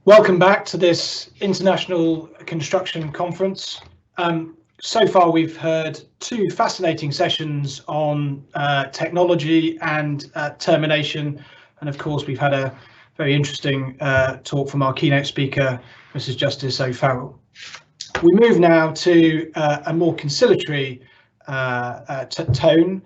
Welcome back to this International Construction Conference. So far we've heard two fascinating sessions on technology and termination, and of course we've had a very interesting talk from our keynote speaker, Mrs. Justice O'Farrell. We move now to a more conciliatory tone.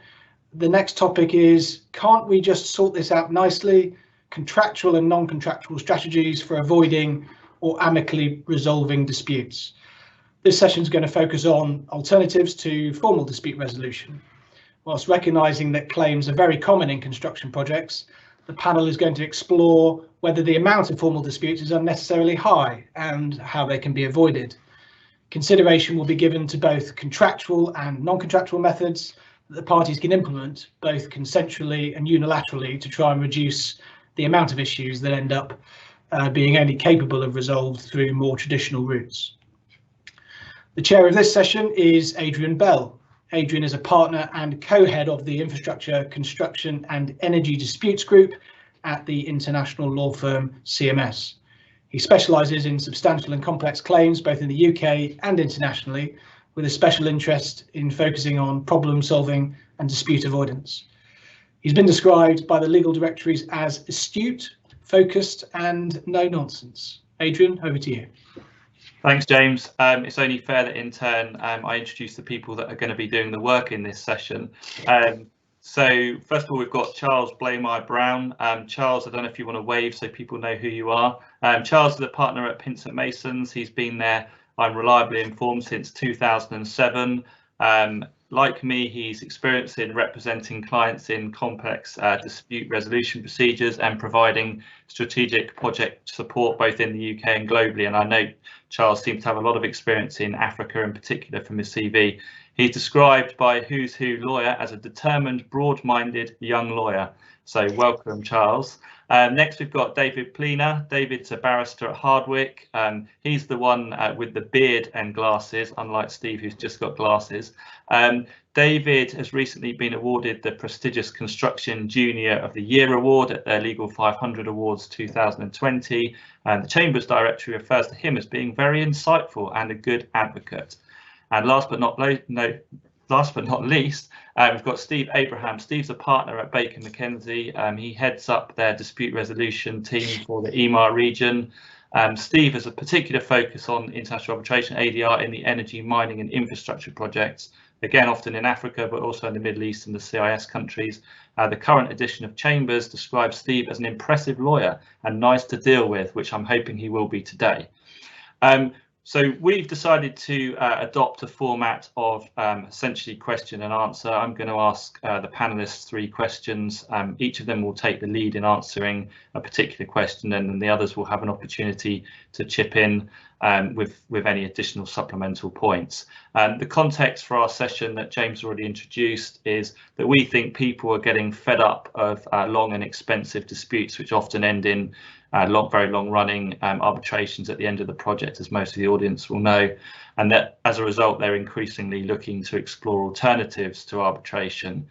The next topic is, can't we just sort this out nicely? Contractual and non-contractual strategies for avoiding or amicably resolving disputes. This session is going to focus on alternatives to formal dispute resolution. Whilst recognising that claims are very common in construction projects, the panel is going to explore whether the amount of formal disputes is unnecessarily high and how they can be avoided. Consideration will be given to both contractual and non-contractual methods that the parties can implement, both consensually and unilaterally, to try and reduce the amount of issues that end up being only capable of resolved through more traditional routes. The chair of this session is Adrian Bell. Adrian is a partner and co-head of the Infrastructure, Construction and Energy Disputes Group at the international law firm CMS. He specialises in substantial and complex claims both in the UK and internationally, with a special interest in focusing on problem solving and dispute avoidance. He's been described by the legal directories as astute, focused and no nonsense. Adrian, over to you. Thanks, James. It's only fair that in turn I introduce the people that are going to be doing the work in this session. So first of all, we've got Charles Blaymire Brown. Charles, I don't know if you want to wave so people know who you are. Charles is a partner at Pinsent Masons. He's been there, I'm reliably informed, since 2007. Like me, he's experienced in representing clients in complex dispute resolution procedures and providing strategic project support both in the UK and globally. And I know Charles seems to have a lot of experience in Africa in particular from his CV. He's described by Who's Who Lawyer as a determined, broad-minded young lawyer. So welcome, Charles. Next, we've got David Plena. David's a barrister at Hardwick. He's the one with the beard and glasses, unlike Steve, who's just got glasses. David has recently been awarded the prestigious Construction Junior of the Year Award at their Legal 500 Awards 2020. And the Chamber's Directory refers to him as being very insightful and a good advocate. And last but not least, we've got Steve Abraham. Steve's a partner at Baker McKenzie. He heads up their dispute resolution team for the EMAR region. Steve has a particular focus on international arbitration, ADR, in the energy, mining and infrastructure projects, again, often in Africa, but also in the Middle East and the CIS countries. The current edition of Chambers describes Steve as an impressive lawyer and nice to deal with, which I'm hoping he will be today. So we've decided to adopt a format of essentially question and answer. I'm going to ask the panelists 3 questions. Each of them will take the lead in answering a particular question, and then the others will have an opportunity to chip in with any additional supplemental points. The context for our session that James already introduced is that we think people are getting fed up of long and expensive disputes, which often end in very long-running arbitrations at the end of the project, as most of the audience will know, and that as a result they're increasingly looking to explore alternatives to arbitration.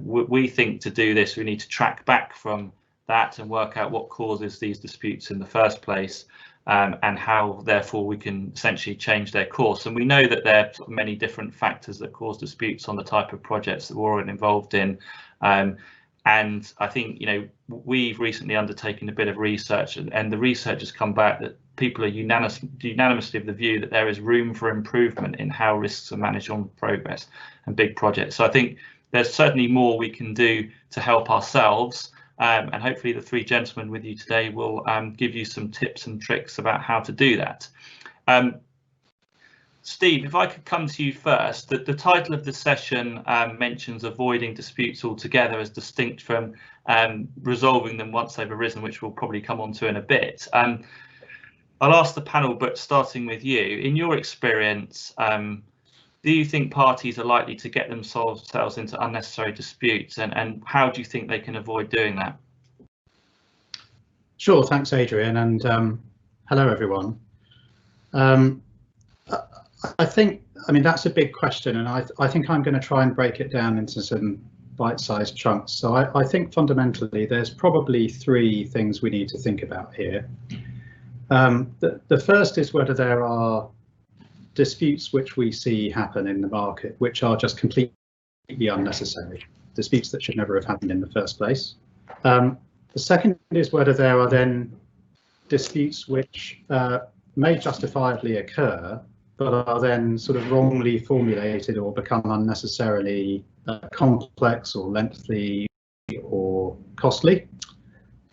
We think to do this we need to track back from that and work out what causes these disputes in the first place, and how therefore we can essentially change their course. And we know that there are many different factors that cause disputes on the type of projects that we're all involved in. And I think, we've recently undertaken a bit of research, and the research has come back that people are unanimously of the view that there is room for improvement in how risks are managed on progress and big projects. So I think there's certainly more we can do to help ourselves, and hopefully the 3 gentlemen with you today will give you some tips and tricks about how to do that. Steve, if I could come to you first, the title of the session mentions avoiding disputes altogether as distinct from resolving them once they've arisen, which we'll probably come on to in a bit. I'll ask the panel, but starting with you, in your experience, do you think parties are likely to get themselves into unnecessary disputes, and how do you think they can avoid doing that? Sure, thanks, Adrian, and hello, everyone. I mean, that's a big question, and I think I'm going to try and break it down into some bite-sized chunks. So I think fundamentally there's probably 3 things we need to think about here. The first is whether there are disputes which we see happen in the market which are just completely unnecessary, disputes that should never have happened in the first place. The second is whether there are then disputes which may justifiably occur, but are then sort of wrongly formulated or become unnecessarily complex or lengthy or costly.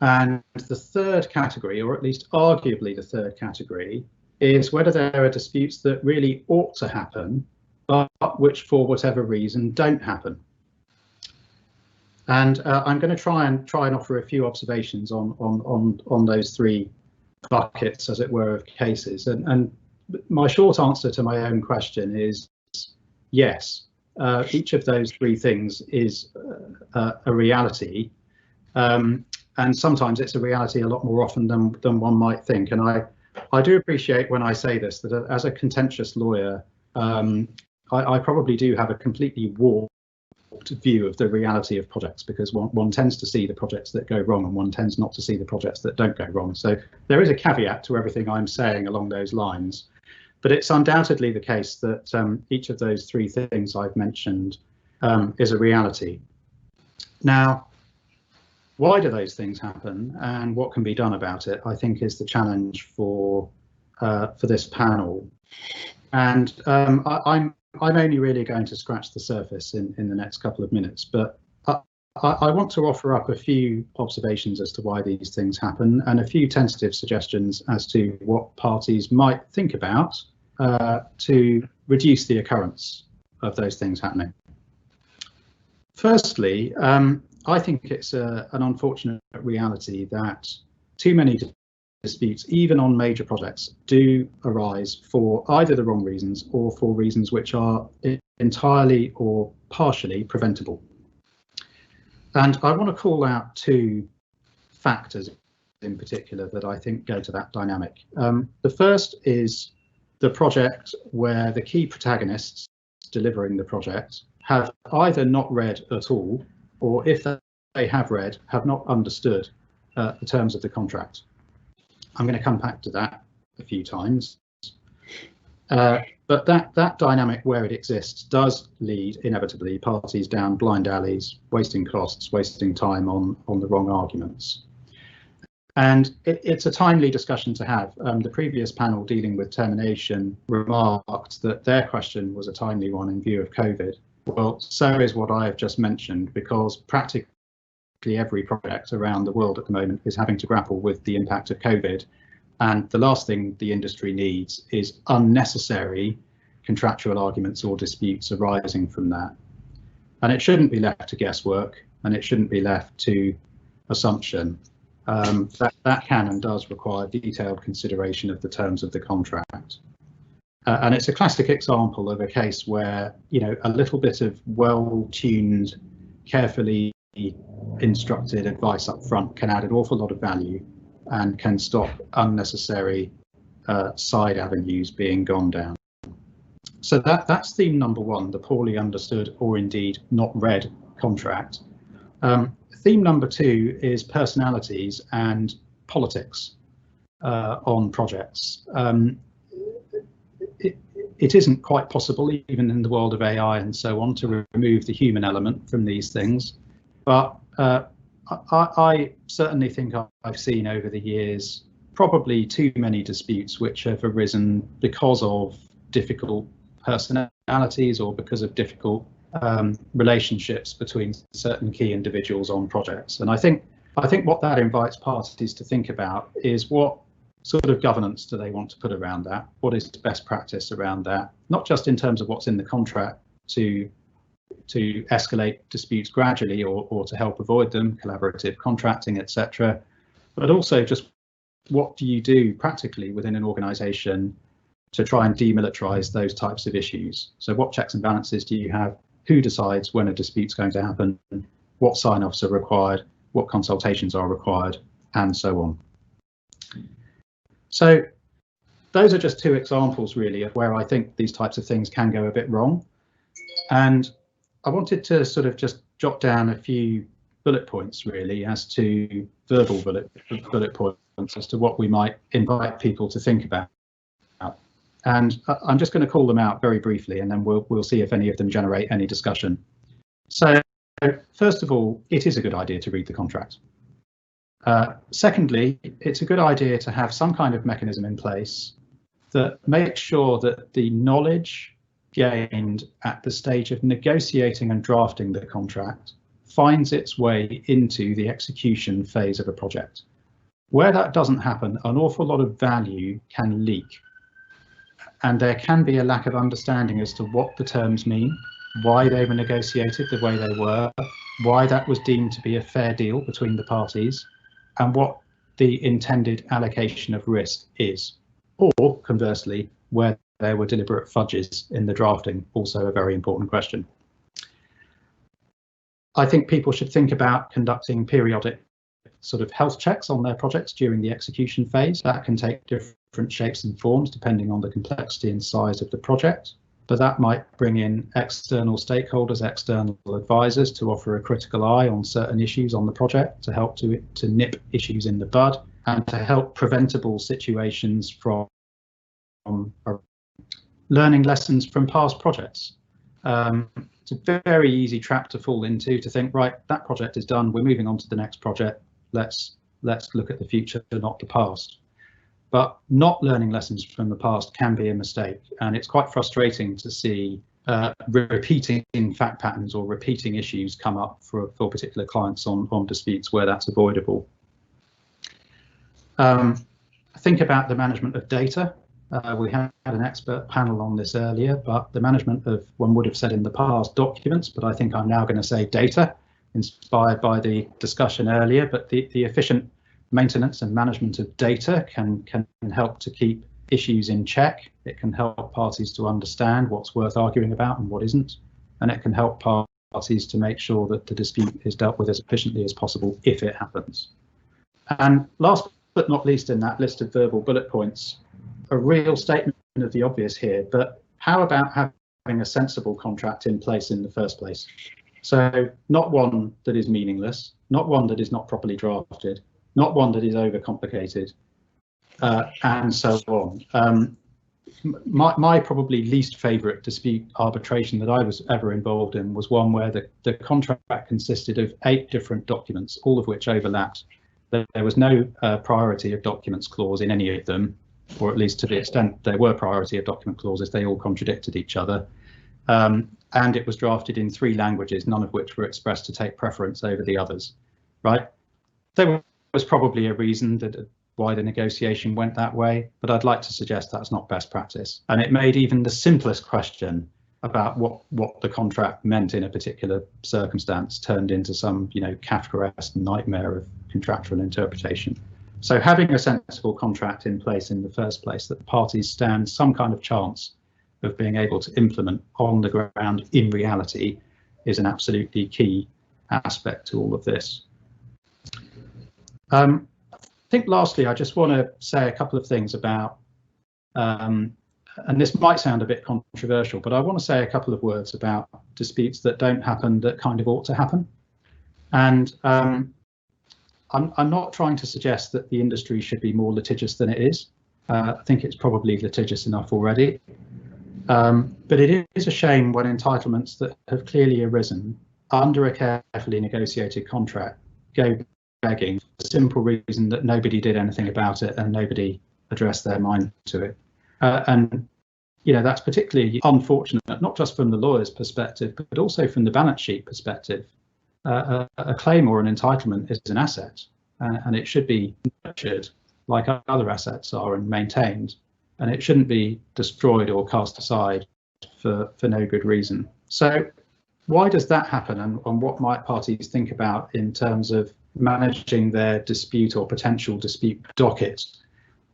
And the third category, or at least arguably the third category, is whether there are disputes that really ought to happen, but which for whatever reason don't happen. And I'm going to try and offer a few observations on those three buckets, as it were, of cases. And my short answer to my own question is yes. Each of those three things is a reality, and sometimes it's a reality a lot more often than one might think. And I do appreciate when I say this, that as a contentious lawyer, I probably do have a completely warped view of the reality of projects, because one tends to see the projects that go wrong and one tends not to see the projects that don't go wrong. So there is a caveat to everything I'm saying along those lines, but it's undoubtedly the case that each of those three things I've mentioned is a reality. Now, why do those things happen and what can be done about it, I think, is the challenge for this panel. And I'm only really going to scratch the surface in the next couple of minutes, but I want to offer up a few observations as to why these things happen and a few tentative suggestions as to what parties might think about to reduce the occurrence of those things happening. Firstly, I think it's an unfortunate reality that too many disputes, even on major projects, do arise for either the wrong reasons or for reasons which are entirely or partially preventable. And I want to call out two factors in particular that I think go to that dynamic. The first is the project where the key protagonists delivering the project have either not read at all, or if they have read, have not understood the terms of the contract. I'm going to come back to that a few times. But that dynamic, where it exists, does lead inevitably parties down blind alleys, wasting costs, wasting time on the wrong arguments. And it's a timely discussion to have. The previous panel dealing with termination remarked that their question was a timely one in view of COVID. Well, so is what I have just mentioned, because practically every project around the world at the moment is having to grapple with the impact of COVID. And the last thing the industry needs is unnecessary contractual arguments or disputes arising from that. And it shouldn't be left to guesswork, and it shouldn't be left to assumption. That can and does require detailed consideration of the terms of the contract. And it's a classic example of a case where, you know, a little bit of well-tuned, carefully instructed advice up front can add an awful lot of value and can stop unnecessary side avenues being gone down. So that's theme number one, the poorly understood or indeed not read contract. Theme number two is personalities and politics on projects. It isn't quite possible, even in the world of AI and so on, to remove the human element from these things. But I certainly think I've seen over the years probably too many disputes which have arisen because of difficult personalities or because of difficult relationships between certain key individuals on projects. And I think what that invites parties to think about is what sort of governance do they want to put around that? What is best practice around that? Not just in terms of what's in the contract to escalate disputes gradually or to help avoid them, collaborative contracting, etc. But also just what do you do practically within an organisation to try and demilitarize those types of issues? So what checks and balances do you have? Who decides when a dispute's going to happen? What sign-offs are required? What consultations are required? And so on. So those are just two examples really of where I think these types of things can go a bit wrong. And I wanted to sort of just jot down a few bullet points really as to verbal bullet points as to what we might invite people to think about. And I'm just going to call them out very briefly, and then we'll see if any of them generate any discussion. So first of all, it is a good idea to read the contract. Secondly, it's a good idea to have some kind of mechanism in place that makes sure that the knowledge gained at the stage of negotiating and drafting the contract finds its way into the execution phase of a project. Where that doesn't happen, an awful lot of value can leak, and there can be a lack of understanding as to what the terms mean, why they were negotiated the way they were, why that was deemed to be a fair deal between the parties, and what the intended allocation of risk is. Or conversely, where there were deliberate fudges in the drafting, also a very important question. I think people should think about conducting periodic sort of health checks on their projects during the execution phase. That can take different shapes and forms depending on the complexity and size of the project, but that might bring in external stakeholders, external advisors to offer a critical eye on certain issues on the project to help to nip issues in the bud and to help preventable situations from learning lessons from past projects. It's a very easy trap to fall into, to think, right, that project is done, we're moving on to the next project, let's look at the future, not the past. But not learning lessons from the past can be a mistake, and it's quite frustrating to see repeating fact patterns or repeating issues come up for particular clients on disputes where that's avoidable. Think about the management of data. We had an expert panel on this earlier, but the management of, one would have said in the past, documents, but I think I'm now going to say data, inspired by the discussion earlier. But the efficient maintenance and management of data can help to keep issues in check. It can help parties to understand what's worth arguing about and what isn't, and it can help parties to make sure that the dispute is dealt with as efficiently as possible if it happens. And last but not least in that list of verbal bullet points, a real statement of the obvious here, but how about having a sensible contract in place in the first place? So not one that is meaningless, not one that is not properly drafted, not one that is overcomplicated, and so on. My probably least favourite dispute arbitration that I was ever involved in was one where the contract consisted of 8 different documents, all of which overlapped. There was no priority of documents clause in any of them, or at least to the extent there were priority of document clauses, they all contradicted each other. And it was drafted in 3 languages, none of which were expressed to take preference over the others, right? There was probably a reason that why the negotiation went that way, but I'd like to suggest that's not best practice. And it made even the simplest question about what the contract meant in a particular circumstance turned into some, Kafkaesque nightmare of contractual interpretation. So having a sensible contract in place in the first place that the parties stand some kind of chance of being able to implement on the ground in reality is an absolutely key aspect to all of this. I think lastly, I just want to say a couple of things about, and this might sound a bit controversial, but I want to say a couple of words about disputes that don't happen that kind of ought to happen. And I'm not trying to suggest that the industry should be more litigious than it is. I think it's probably litigious enough already. But it is a shame when entitlements that have clearly arisen under a carefully negotiated contract go begging for the simple reason that nobody did anything about it and nobody addressed their mind to it. And that's particularly unfortunate, not just from the lawyer's perspective, but also from the balance sheet perspective. A claim or an entitlement is an asset, and it should be nurtured like other assets are and maintained, and it shouldn't be destroyed or cast aside for no good reason. So why does that happen, and what might parties think about in terms of managing their dispute or potential dispute docket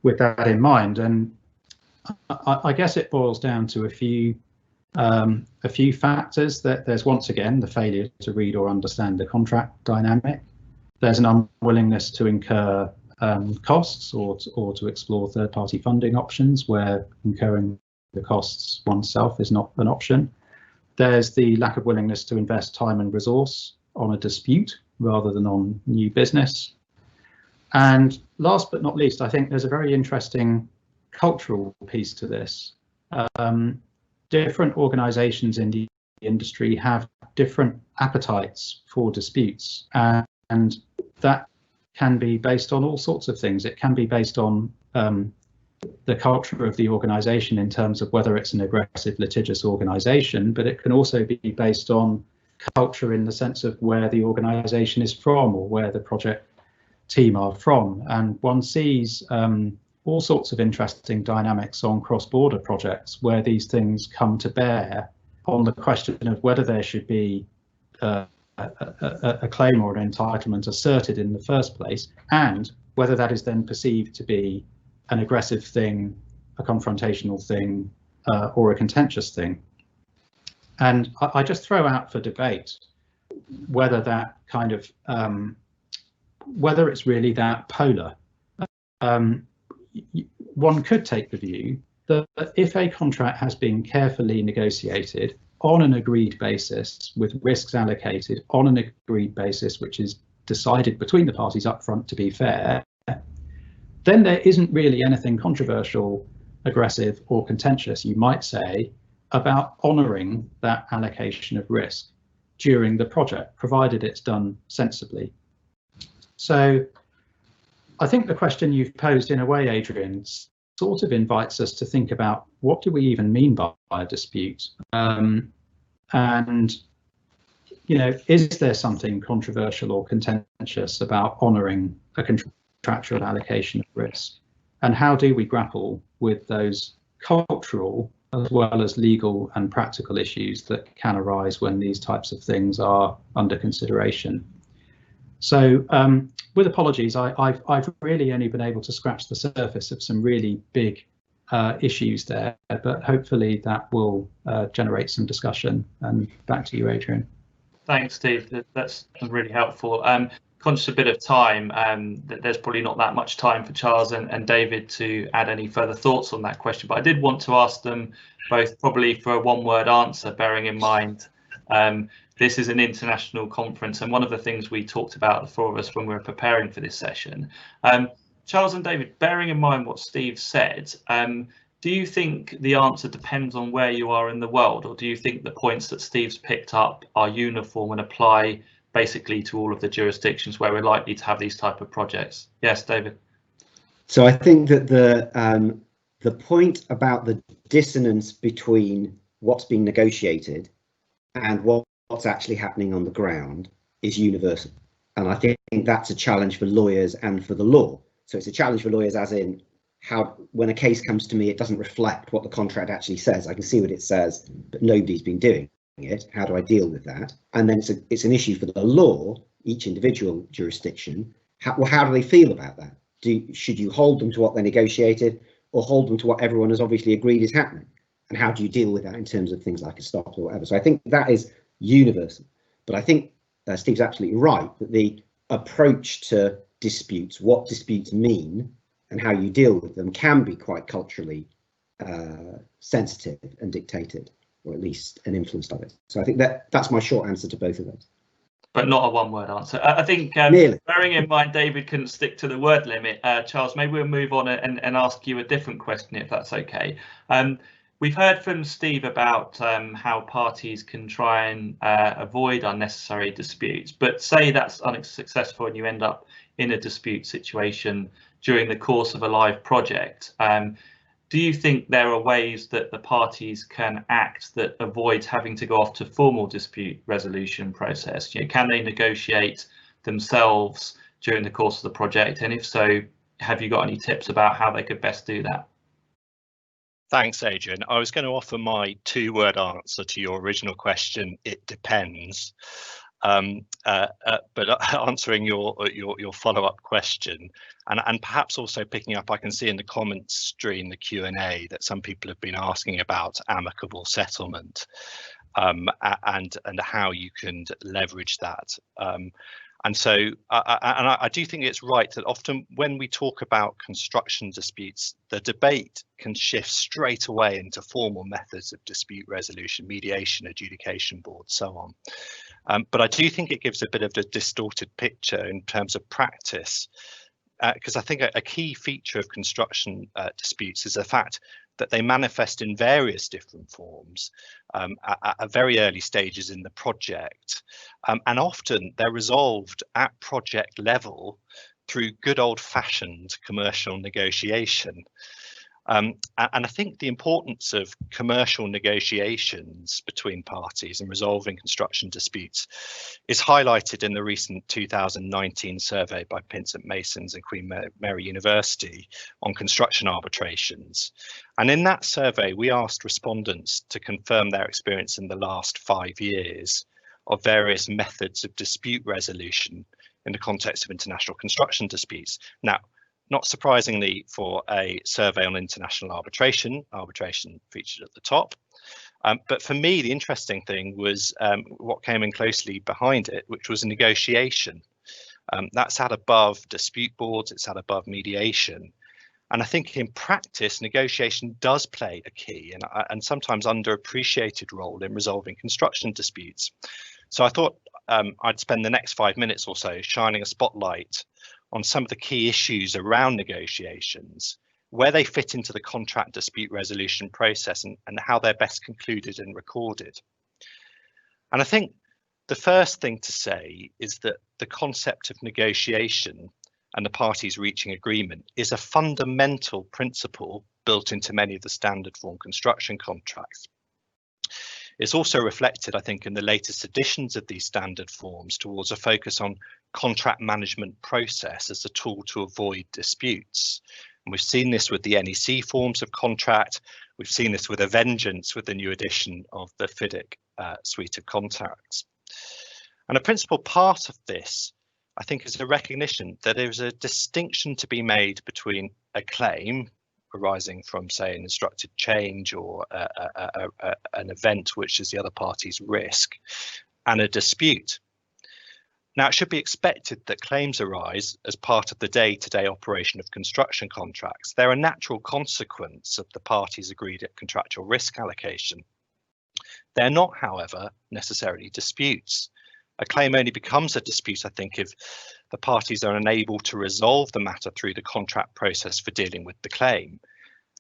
with that in mind? And I guess it boils down to a few factors. That there's once again the failure to read or understand the contract dynamic. There's an unwillingness to incur costs or to explore third-party funding options where incurring the costs oneself is not an option. There's the lack of willingness to invest time and resource on a dispute rather than on new business. And last but not least, I think there's a very interesting cultural piece to this. Different organisations in the industry have different appetites for disputes, and that can be based on all sorts of things. It can be based on the culture of the organisation in terms of whether it's an aggressive litigious organisation, but it can also be based on culture in the sense of where the organisation is from or where the project team are from. And one sees all sorts of interesting dynamics on cross-border projects where these things come to bear on the question of whether there should be a claim or an entitlement asserted in the first place, and whether that is then perceived to be an aggressive thing, a confrontational thing, or a contentious thing. And I just throw out for debate whether that kind of whether it's really that polar. One could take the view that if a contract has been carefully negotiated on an agreed basis with risks allocated on an agreed basis, which is decided between the parties up front to be fair, then there isn't really anything controversial, aggressive or contentious, you might say, about honouring that allocation of risk during the project, provided it's done sensibly. So I think the question you've posed in a way, Adrian, sort of invites us to think about what do we even mean by a dispute? And, you know, is there something controversial or contentious about honouring a contractual allocation of risk? And how do we grapple with those cultural as well as legal and practical issues that can arise when these types of things are under consideration? So with apologies, I've really only been able to scratch the surface of some really big issues there, but hopefully that will generate some discussion. And back to you, Adrian. Thanks, Steve. That's really helpful. Conscious a bit of time, there's probably not that much time for Charles and David to add any further thoughts on that question, but I did want to ask them both probably for a one-word answer, bearing in mind this is an international conference, and one of the things we talked about, the four of us, when we were preparing for this session. Charles and David, bearing in mind what Steve said, do you think the answer depends on where you are in the world, or do you think the points that Steve's picked up are uniform and apply basically to all of the jurisdictions where we're likely to have these type of projects? Yes, David. So I think that the point about the dissonance between what's being negotiated and what's actually happening on the ground is universal. And I think that's a challenge for lawyers and for the law. So it's a challenge for lawyers as in how, when a case comes to me, it doesn't reflect what the contract actually says. I can see what it says, but nobody's been doing it. How do I deal with that? And then it's an issue for the law, each individual jurisdiction. How do they feel about that? Should you hold them to what they negotiated, or hold them to what everyone has obviously agreed is happening? And how do you deal with that in terms of things like a stop or whatever? So I think that is universal. But I think Steve's absolutely right that the approach to disputes, what disputes mean and how you deal with them, can be quite culturally sensitive and dictated, or at least an influence of it. So I think that's my short answer to both of those. But not a one-word answer. I think bearing in mind David couldn't stick to the word limit, Charles, maybe we'll move on and ask you a different question, if that's okay. We've heard from Steve about how parties can try and avoid unnecessary disputes, but say that's unsuccessful and you end up in a dispute situation during the course of a live project. Do you think there are ways that the parties can act that avoids having to go off to formal dispute resolution process? You know, can they negotiate themselves during the course of the project? And if so, have you got any tips about how they could best do that? Thanks, Adrian. I was going to offer my two-word answer to your original question. It depends. But answering your follow-up question, and perhaps also picking up, I can see in the comments stream, the Q&A, that some people have been asking about amicable settlement and how you can leverage that. And so I do think it's right that often when we talk about construction disputes, the debate can shift straight away into formal methods of dispute resolution, mediation, adjudication boards, so on. But I do think it gives a bit of a distorted picture in terms of practice. because I think a key feature of construction disputes is the fact that they manifest in various different forms at very early stages in the project, and often they're resolved at project level through good old-fashioned commercial negotiation. And I think the importance of commercial negotiations between parties in resolving construction disputes is highlighted in the recent 2019 survey by Pinsent Masons and Queen Mary University on construction arbitrations. And in that survey, we asked respondents to confirm their experience in the last 5 years of various methods of dispute resolution in the context of international construction disputes. Now, not surprisingly, for a survey on international arbitration featured at the top. But for me, the interesting thing was what came in closely behind it, which was negotiation. That's sat above dispute boards, it's sat above mediation. And I think in practice, negotiation does play a key and sometimes underappreciated role in resolving construction disputes. So I thought I'd spend the next 5 minutes or so shining a spotlight on some of the key issues around negotiations, where they fit into the contract dispute resolution process and how they're best concluded and recorded. And I think the first thing to say is that the concept of negotiation and the parties reaching agreement is a fundamental principle built into many of the standard form construction contracts. It's also reflected, I think, in the latest editions of these standard forms towards a focus on contract management process as a tool to avoid disputes. And we've seen this with the NEC forms of contract. We've seen this with a vengeance with the new edition of the FIDIC suite of contracts. And a principal part of this, I think, is a recognition that there is a distinction to be made between a claim arising from, say, an instructed change or an event which is the other party's risk, and a dispute. Now, it should be expected that claims arise as part of the day-to-day operation of construction contracts. They're a natural consequence of the parties' agreed contractual risk allocation. They're not, however, necessarily disputes. A claim only becomes a dispute, I think, if the parties are unable to resolve the matter through the contract process for dealing with the claim.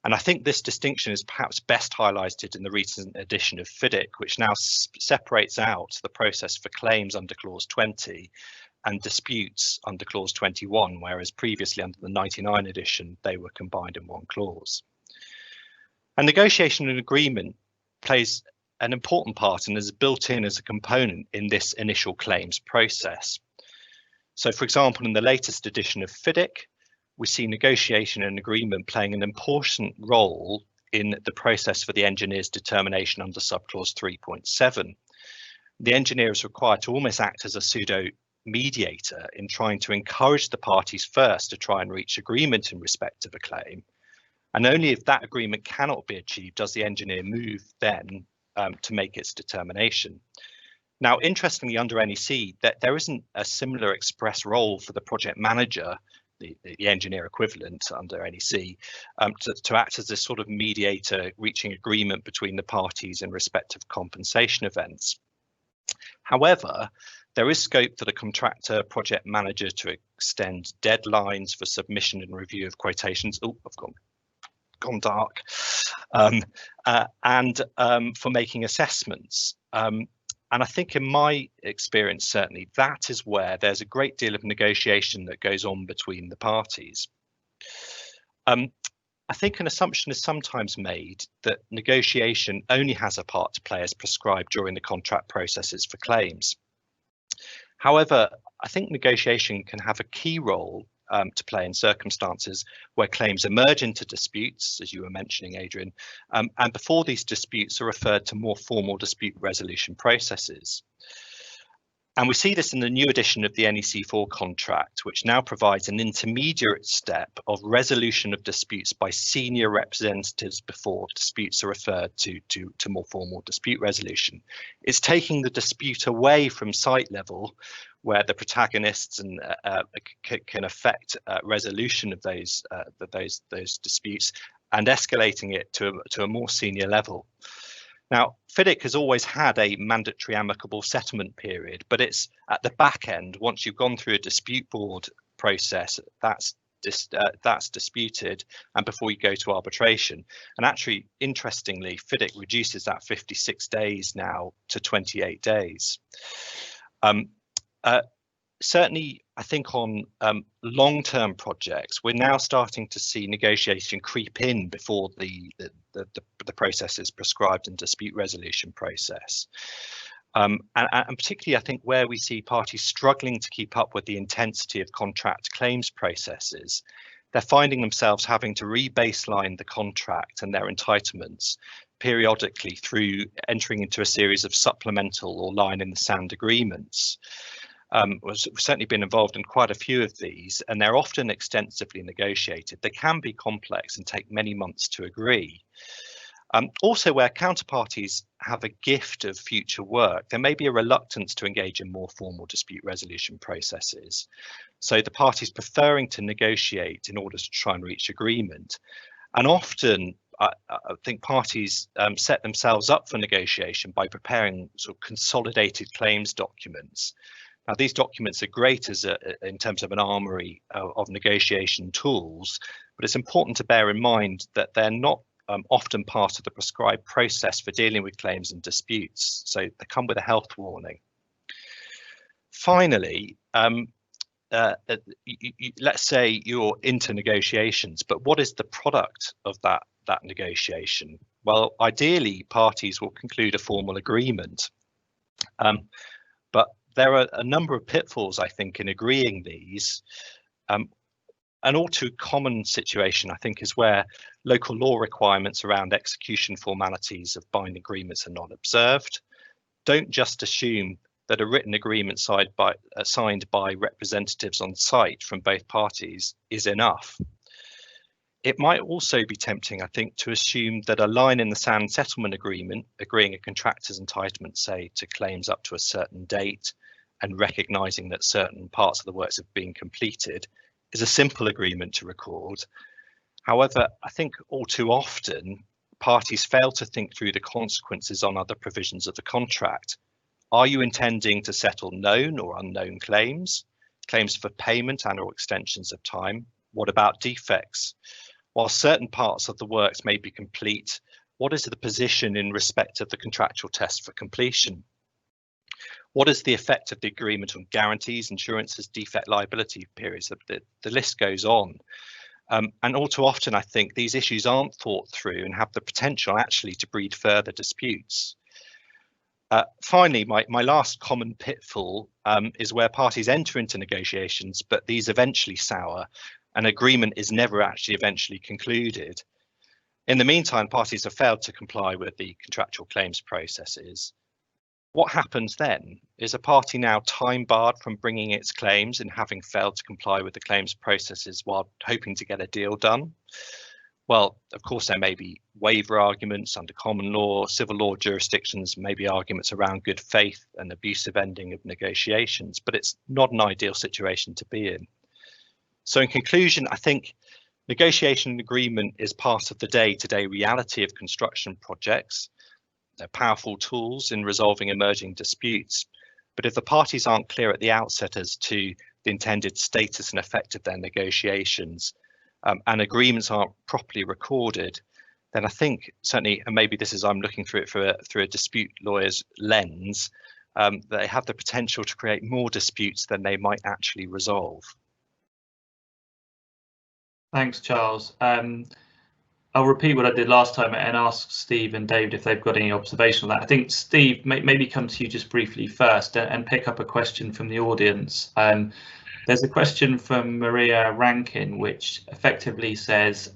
And I think this distinction is perhaps best highlighted in the recent edition of FIDIC, which now separates out the process for claims under clause 20 and disputes under clause 21, whereas previously under the 99 edition, they were combined in one clause. And negotiation and agreement plays an important part and is built in as a component in this initial claims process. So, for example, in the latest edition of FIDIC, we see negotiation and agreement playing an important role in the process for the engineer's determination under subclause 3.7. The engineer is required to almost act as a pseudo mediator in trying to encourage the parties first to try and reach agreement in respect of a claim. And only if that agreement cannot be achieved does the engineer move then to make its determination. Now, interestingly, under NEC, there isn't a similar express role for the project manager, the engineer equivalent under NEC, to act as this sort of mediator reaching agreement between the parties in respect of compensation events. However, there is scope for the contractor project manager to extend deadlines for submission and review of quotations. Oh, I've gone dark. And for making assessments. And I think in my experience, certainly, that is where there's a great deal of negotiation that goes on between the parties. I think an assumption is sometimes made that negotiation only has a part to play as prescribed during the contract processes for claims. However, I think negotiation can have a key role to play in circumstances where claims emerge into disputes, as you were mentioning, Adrian, and before these disputes are referred to more formal dispute resolution processes. And we see this in the new edition of the NEC4 contract, which now provides an intermediate step of resolution of disputes by senior representatives before disputes are referred to more formal dispute resolution. It's taking the dispute away from site level, where the protagonists can affect resolution of those disputes, and escalating it to a more senior level. Now, FIDIC has always had a mandatory amicable settlement period, but it's at the back end, once you've gone through a dispute board process, that's disputed and before you go to arbitration. And actually, interestingly, FIDIC reduces that 56 days now to 28 days. Certainly, I think on long-term projects, we're now starting to see negotiation creep in before the process is prescribed and dispute resolution process. And particularly, I think, where we see parties struggling to keep up with the intensity of contract claims processes, they're finding themselves having to re-baseline the contract and their entitlements periodically through entering into a series of supplemental or line-in-the-sand agreements. We've certainly been involved in quite a few of these, and they're often extensively negotiated. They can be complex and take many months to agree. Also, where counterparties have a gift of future work, there may be a reluctance to engage in more formal dispute resolution processes. So the parties preferring to negotiate in order to try and reach agreement. And often, I think parties set themselves up for negotiation by preparing sort of consolidated claims documents. Now, these documents are great in terms of an armory of negotiation tools, but it's important to bear in mind that they're not often part of the prescribed process for dealing with claims and disputes, so they come with a health warning. Finally, let's say you're into negotiations, but what is the product of that negotiation? Well, ideally, parties will conclude a formal agreement, but there are a number of pitfalls, I think, in agreeing these. An all too common situation, I think, is where local law requirements around execution formalities of binding agreements are not observed. Don't just assume that a written agreement signed by representatives on site from both parties is enough. It might also be tempting, I think, to assume that a line-in-the-sand settlement agreement agreeing a contractor's entitlement, say, to claims up to a certain date and recognising that certain parts of the works have been completed is a simple agreement to record. However, I think all too often parties fail to think through the consequences on other provisions of the contract. Are you intending to settle known or unknown claims, claims for payment and or extensions of time? What about defects? While certain parts of the works may be complete, what is the position in respect of the contractual test for completion? What is the effect of the agreement on guarantees, insurances, defect liability periods? The list goes on. And all too often, I think these issues aren't thought through and have the potential actually to breed further disputes. Finally, my last common pitfall is where parties enter into negotiations, but these eventually sour and agreement is never actually eventually concluded. In the meantime, parties have failed to comply with the contractual claims processes. What happens then? Is a party now time barred from bringing its claims and having failed to comply with the claims processes while hoping to get a deal done? Well, of course, there may be waiver arguments under common law, civil law jurisdictions, maybe arguments around good faith and abusive ending of negotiations, but it's not an ideal situation to be in. So in conclusion, I think negotiation and agreement is part of the day-to-day reality of construction projects. They're powerful tools in resolving emerging disputes, but if the parties aren't clear at the outset as to the intended status and effect of their negotiations, and agreements aren't properly recorded, then I think certainly, and maybe this is I'm looking through it through a dispute lawyer's lens, they have the potential to create more disputes than they might actually resolve. Thanks, Charles. I'll repeat what I did last time and ask Steve and David if they've got any observation on that. I think, Steve, maybe come to you just briefly first and pick up a question from the audience. There's a question from Maria Rankin, which effectively says,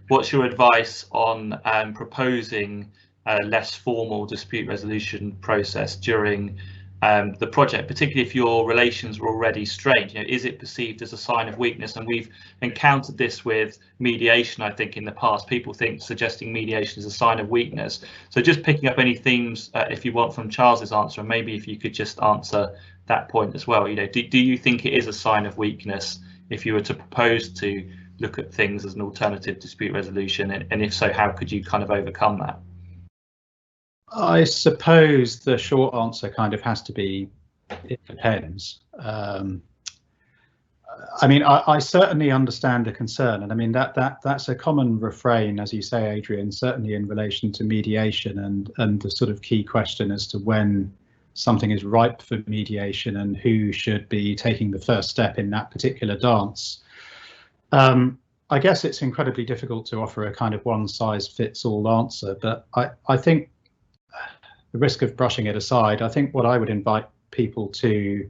what's your advice on proposing a less formal dispute resolution process during the project, particularly if your relations were already strained? You know, is it perceived as a sign of weakness? And we've encountered this with mediation, I think, in the past. People think suggesting mediation is a sign of weakness. So just picking up any themes, if you want, from Charles's answer, and maybe if you could just answer that point as well. You know, do you think it is a sign of weakness if you were to propose to look at things as an alternative dispute resolution? And if so, how could you kind of overcome that? I suppose the short answer kind of has to be, it depends. I mean, I certainly understand the concern, and I mean that's a common refrain, as you say, Adrian, certainly in relation to mediation and the sort of key question as to when something is ripe for mediation and who should be taking the first step in that particular dance. I guess it's incredibly difficult to offer a kind of one-size-fits-all answer, but I think, the risk of brushing it aside, I think what I would invite people to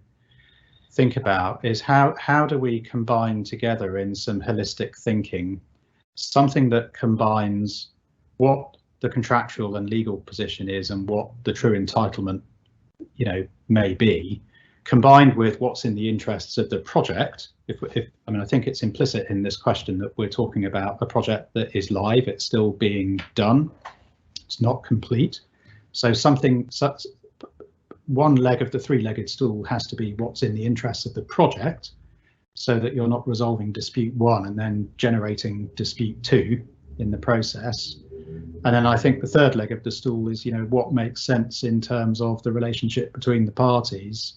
think about is how do we combine together in some holistic thinking something that combines what the contractual and legal position is and what the true entitlement, you know, may be, combined with what's in the interests of the project. I mean, I think it's implicit in this question that we're talking about a project that is live, it's still being done, it's not complete. So one leg of the three-legged stool has to be what's in the interests of the project, so that you're not resolving dispute 1 and then generating dispute 2 in the process. And then I think the third leg of the stool is, you know, what makes sense in terms of the relationship between the parties,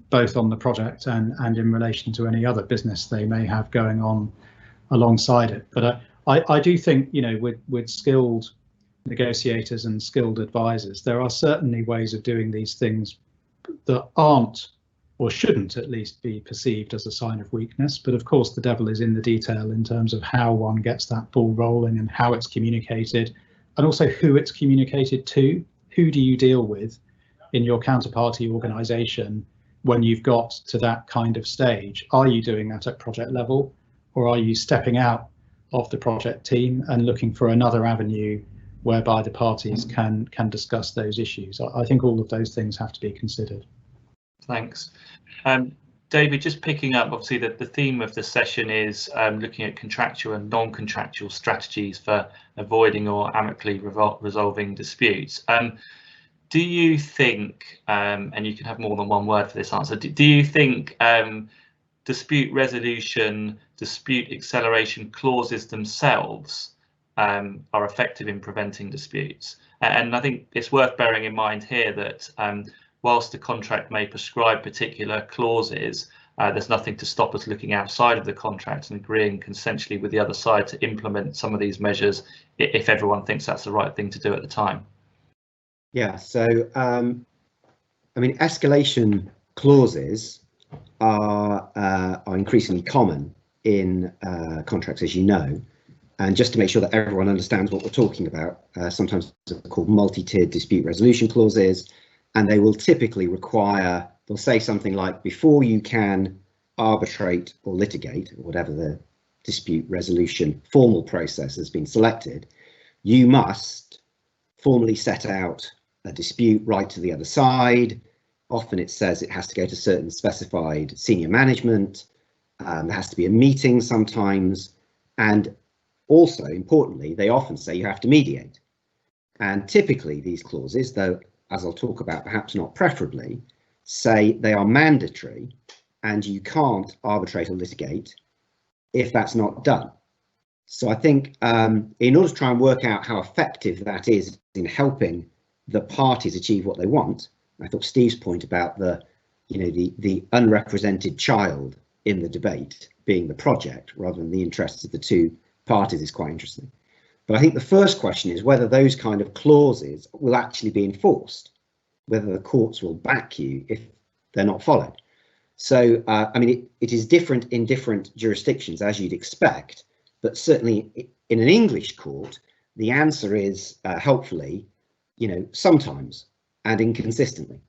both on the project and in relation to any other business they may have going on alongside it. But I do think, you know, with skilled negotiators and skilled advisors, there are certainly ways of doing these things that aren't, or shouldn't at least, be perceived as a sign of weakness. But of course, the devil is in the detail in terms of how one gets that ball rolling and how it's communicated, and also who it's communicated to. Who do you deal with in your counterparty organisation when you've got to that kind of stage? Are you doing that at project level, or are you stepping out of the project team and looking for another avenue whereby the parties can discuss those issues? I think all of those things have to be considered. Thanks. David, just picking up, obviously the theme of the session is looking at contractual and non-contractual strategies for avoiding or amicably resolving disputes. Do you think, and you can have more than one word for this answer, do you think dispute resolution, dispute acceleration clauses themselves are effective in preventing disputes? And I think it's worth bearing in mind here that whilst the contract may prescribe particular clauses, there's nothing to stop us looking outside of the contract and agreeing consensually with the other side to implement some of these measures if everyone thinks that's the right thing to do at the time. Yeah, so I mean, escalation clauses are increasingly common in contracts, as you know. And just to make sure that everyone understands what we're talking about, sometimes they're called multi-tiered dispute resolution clauses, and they will typically require, they'll say something like, before you can arbitrate or litigate, or whatever the dispute resolution formal process has been selected, you must formally set out a dispute right to the other side. Often it says it has to go to certain specified senior management, there has to be a meeting sometimes, and also, importantly, they often say you have to mediate. And typically these clauses, though, as I'll talk about, perhaps not preferably, say they are mandatory and you can't arbitrate or litigate if that's not done. So I think in order to try and work out how effective that is in helping the parties achieve what they want, I thought Steve's point about the unrepresented child in the debate being the project rather than the interests of the two parties is quite interesting. But I think the first question is whether those kind of clauses will actually be enforced, whether the courts will back you if they're not followed. So, I mean, it is different in different jurisdictions, as you'd expect, but certainly in an English court, the answer is helpfully, sometimes and inconsistently.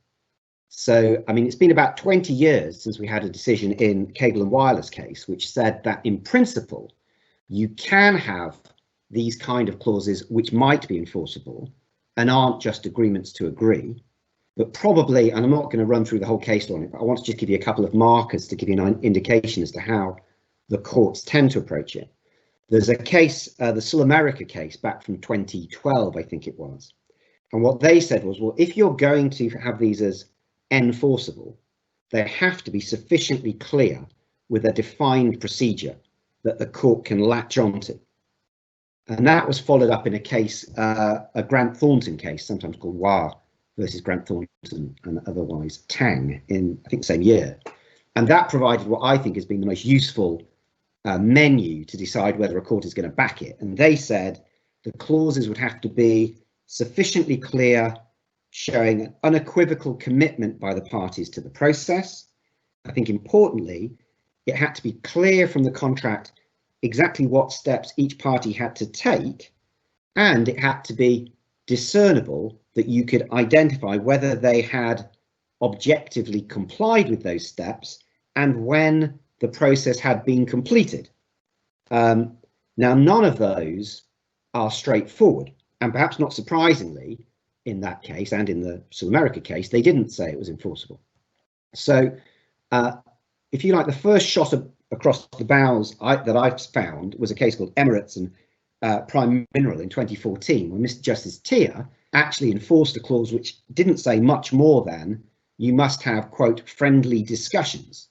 So, I mean, it's been about 20 years since we had a decision in Cable and Wireless case, which said that in principle, you can have these kind of clauses which might be enforceable and aren't just agreements to agree, but probably, and I'm not going to run through the whole case law on it, but I want to just give you a couple of markers to give you an indication as to how the courts tend to approach it. There's a case, the Sul America case back from 2012, I think it was. And what they said was, well, if you're going to have these as enforceable, they have to be sufficiently clear with a defined procedure that the court can latch onto. And that was followed up in a case, a Grant Thornton case, sometimes called Wah versus Grant Thornton and otherwise Tang in, I think, the same year. And that provided what I think has been the most useful menu to decide whether a court is going to back it. And they said the clauses would have to be sufficiently clear, showing an unequivocal commitment by the parties to the process. I think importantly, it had to be clear from the contract exactly what steps each party had to take, and it had to be discernible that you could identify whether they had objectively complied with those steps and when the process had been completed. Now, none of those are straightforward, and perhaps not surprisingly, in that case and in the South America case, they didn't say it was enforceable. So, if you like, the first shot across the bows that I've found was a case called Emirates and Prime Mineral in 2014, when Mr. Justice Tier actually enforced a clause which didn't say much more than you must have, quote, friendly discussions.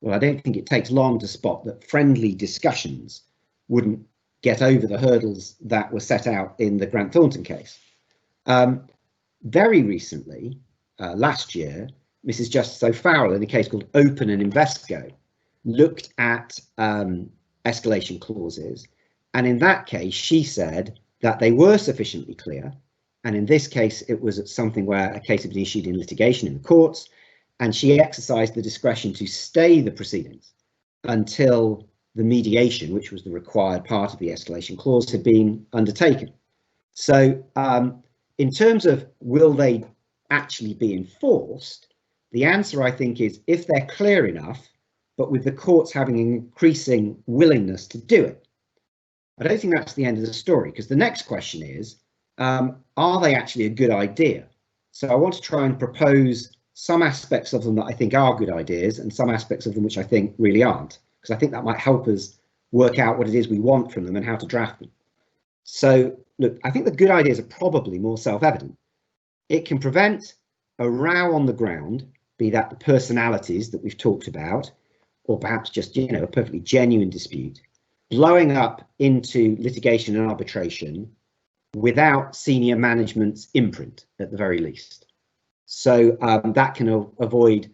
Well, I don't think it takes long to spot that friendly discussions wouldn't get over the hurdles that were set out in the Grant Thornton case. Very recently, last year, Mrs. Justice O'Farrell, in a case called Open and Invesco, looked at escalation clauses, and in that case she said that they were sufficiently clear, and in this case it was something where a case had been issued in litigation in the courts, and she exercised the discretion to stay the proceedings until the mediation, which was the required part of the escalation clause, had been undertaken. So in terms of will they actually be enforced, the answer, I think, is if they're clear enough, but with the courts having an increasing willingness to do it. I don't think that's the end of the story, because the next question is, are they actually a good idea? So I want to try and propose some aspects of them that I think are good ideas and some aspects of them which I think really aren't, because I think that might help us work out what it is we want from them and how to draft them. So look, I think the good ideas are probably more self-evident. It can prevent a row on the ground, be that the personalities that we've talked about, or perhaps just, you know, a perfectly genuine dispute, blowing up into litigation and arbitration without senior management's imprint at the very least. So that can avoid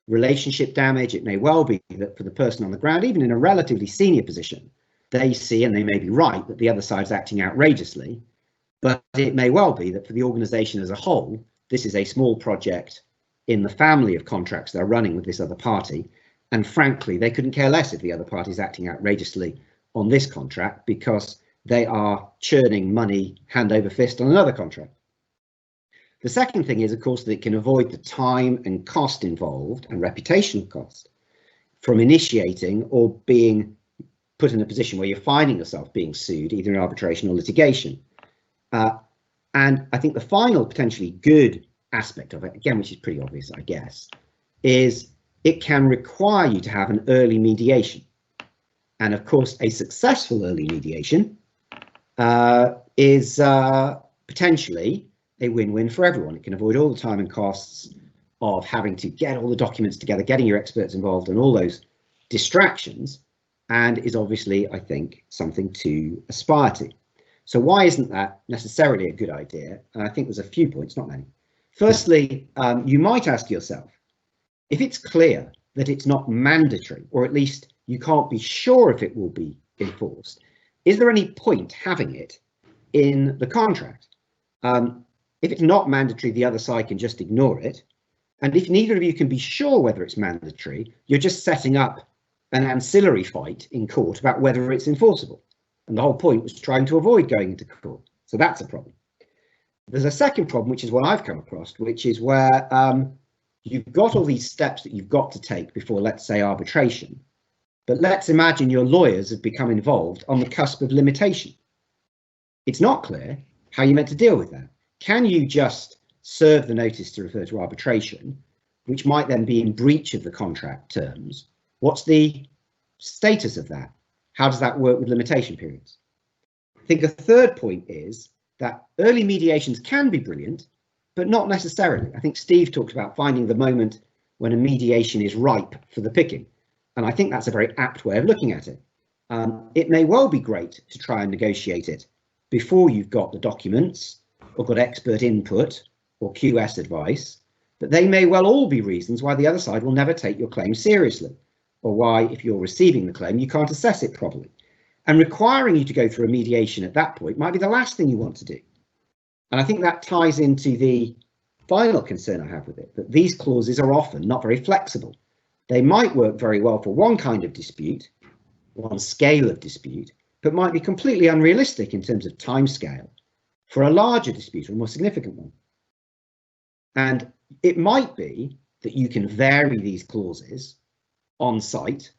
relationship damage. It may well be that for the person on the ground, even in a relatively senior position, they see, and they may be right, that the other side's acting outrageously, but it may well be that for the organisation as a whole, this is a small project in the family of contracts they're running with this other party, and frankly they couldn't care less if the other party is acting outrageously on this contract because they are churning money hand over fist on another contract. The second thing is, of course, that it can avoid the time and cost involved and reputational cost from initiating or being put in a position where you're finding yourself being sued either in arbitration or litigation. And I think the final potentially good aspect of it, again, which is pretty obvious, I guess, is it can require you to have an early mediation. And of course, a successful early mediation is potentially a win-win for everyone. It can avoid all the time and costs of having to get all the documents together, getting your experts involved and all those distractions, and is obviously, I think, something to aspire to. So why isn't that necessarily a good idea? And I think there's a few points, not many. Firstly, you might ask yourself, if it's clear that it's not mandatory, or at least you can't be sure if it will be enforced, is there any point having it in the contract? If it's not mandatory, the other side can just ignore it. And if neither of you can be sure whether it's mandatory, you're just setting up an ancillary fight in court about whether it's enforceable. And the whole point was trying to avoid going into court. So that's a problem. There's a second problem, which is what I've come across, which is where you've got all these steps that you've got to take before, let's say, arbitration. But let's imagine your lawyers have become involved on the cusp of limitation. It's not clear how you're meant to deal with that. Can you just serve the notice to refer to arbitration, which might then be in breach of the contract terms? What's the status of that? How does that work with limitation periods? I think a third point is that early mediations can be brilliant, but not necessarily. I think Steve talked about finding the moment when a mediation is ripe for the picking. And I think that's a very apt way of looking at it. It may well be great to try and negotiate it before you've got the documents or got expert input or QS advice. but they may well all be reasons why the other side will never take your claim seriously, or why, if you're receiving the claim, you can't assess it properly. And requiring you to go through a mediation at that point might be the last thing you want to do. And I think that ties into the final concern I have with it, that these clauses are often not very flexible. They might work very well for one kind of dispute, one scale of dispute, but might be completely unrealistic in terms of time scale for a larger dispute or a more significant one. And it might be that you can vary these clauses on site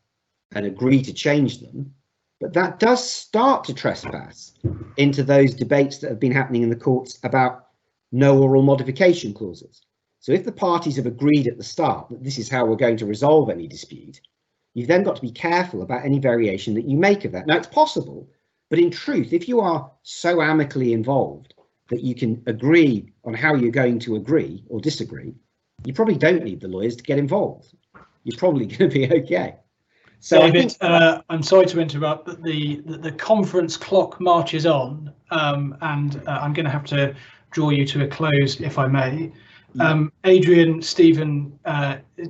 and agree to change them, but that does start to trespass into those debates that have been happening in the courts about no oral modification clauses. So if the parties have agreed at the start that this is how we're going to resolve any dispute, you've then got to be careful about any variation that you make of that. Now, it's possible, but in truth, if you are so amicably involved that you can agree on how you're going to agree or disagree, you probably don't need the lawyers to get involved. You're probably going to be okay. So David, I'm sorry to interrupt, but the conference clock marches on, and I'm going to have to draw you to a close, if I may. Adrian, Stephen,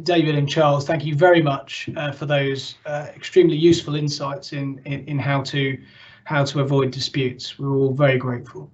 David and Charles, thank you very much for those extremely useful insights in how to avoid disputes. We're all very grateful.